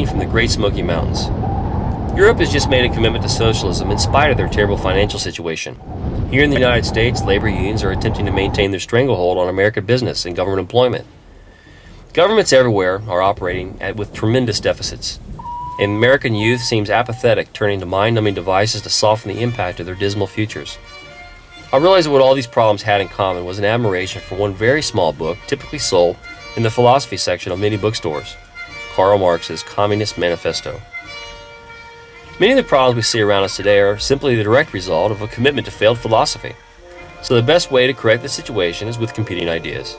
from the Great Smoky Mountains. Europe has just made a commitment to socialism in spite of their terrible financial situation. Here in the United States, labor unions are attempting to maintain their stranglehold on American business and government employment. Governments everywhere are operating with tremendous deficits, and American youth seems apathetic, turning to mind-numbing devices to soften the impact of their dismal futures. I realized that what all these problems had in common was an admiration for one very small book typically sold in the philosophy section of many bookstores, Karl Marx's Communist Manifesto. Many of the problems we see around us today are simply the direct result of a commitment to failed philosophy. So the best way to correct the situation is with competing ideas.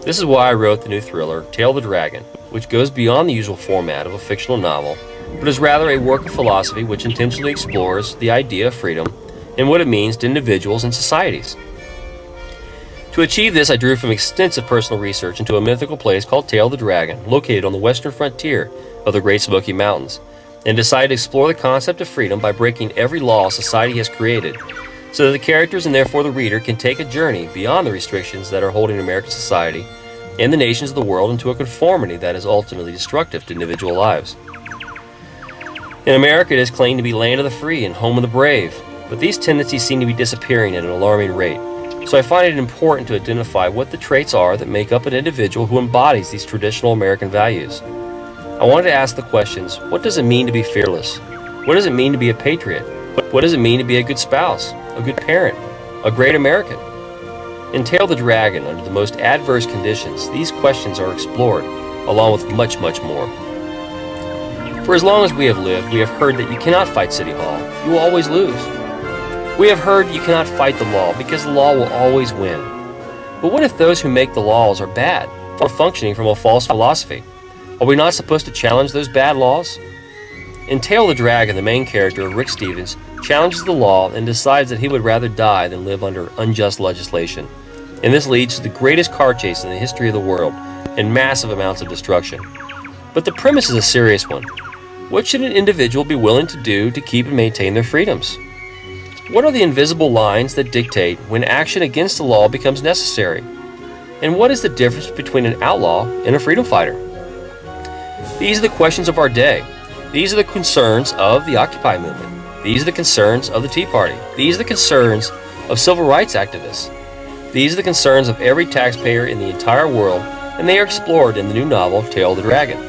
This is why I wrote the new thriller, Tail the Dragon, which goes beyond the usual format of a fictional novel, but is rather a work of philosophy which intentionally explores the idea of freedom and what it means to individuals and societies. To achieve this, I drew from extensive personal research into a mythical place called Tail the Dragon, located on the western frontier of the Great Smoky Mountains, and decided to explore the concept of freedom by breaking every law society has created, so that the characters and therefore the reader can take a journey beyond the restrictions that are holding American society and the nations of the world into a conformity that is ultimately destructive to individual lives. In America, it is claimed to be land of the free and home of the brave, but these tendencies seem to be disappearing at an alarming rate, so I find it important to identify what the traits are that make up an individual who embodies these traditional American values. I wanted to ask the questions: what does it mean to be fearless? What does it mean to be a patriot? What does it mean to be a good spouse, a good parent, a great American? In Tail the Dragon, under the most adverse conditions, these questions are explored, along with much, much more. For as long as we have lived, we have heard that you cannot fight City Hall. You will always lose. We have heard you cannot fight the law because the law will always win. But what if those who make the laws are bad, or functioning from a false philosophy? Are we not supposed to challenge those bad laws? In Tail the Dragon, the main character, Rick Stevens, challenges the law and decides that he would rather die than live under unjust legislation. And this leads to the greatest car chase in the history of the world and massive amounts of destruction. But the premise is a serious one. What should an individual be willing to do to keep and maintain their freedoms? What are the invisible lines that dictate when action against the law becomes necessary? And what is the difference between an outlaw and a freedom fighter? These are the questions of our day. These are the concerns of the Occupy movement. These are the concerns of the Tea Party. These are the concerns of civil rights activists. These are the concerns of every taxpayer in the entire world, and they are explored in the new novel, Tail the Dragon.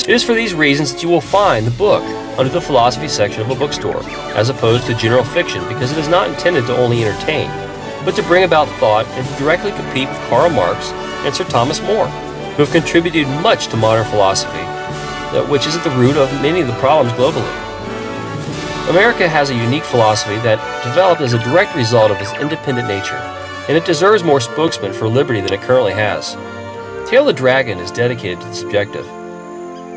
It is for these reasons that you will find the book under the philosophy section of a bookstore, as opposed to general fiction, because it is not intended to only entertain, but to bring about thought and to directly compete with Karl Marx and Sir Thomas More, who have contributed much to modern philosophy, which is at the root of many of the problems globally. America has a unique philosophy that developed as a direct result of its independent nature, and it deserves more spokesmen for liberty than it currently has. Tail the Dragon is dedicated to this objective.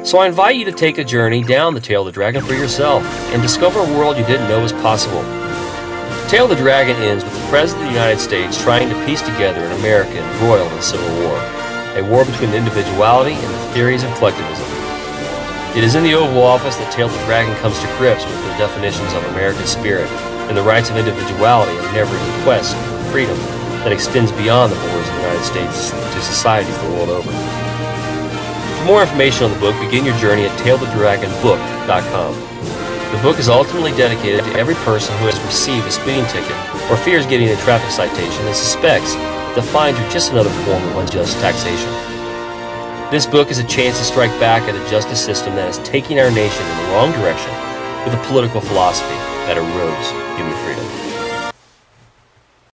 So I invite you to take a journey down the Tail the Dragon for yourself and discover a world you didn't know was possible. Tail the Dragon ends with the President of the United States trying to piece together an American royal and civil war, a war between individuality and the theories of collectivism. It is in the Oval Office that Tail the Dragon comes to grips with the definitions of American spirit and the rights of individuality and never-ending quest for freedom that extends beyond the borders of the United States to societies the world over. For more information on the book, begin your journey at tailthedragonbook.com. The book is ultimately dedicated to every person who has received a speeding ticket or fears getting a traffic citation and suspects that fines are just another form of unjust taxation. This book is a chance to strike back at a justice system that is taking our nation in the wrong direction with a political philosophy that erodes human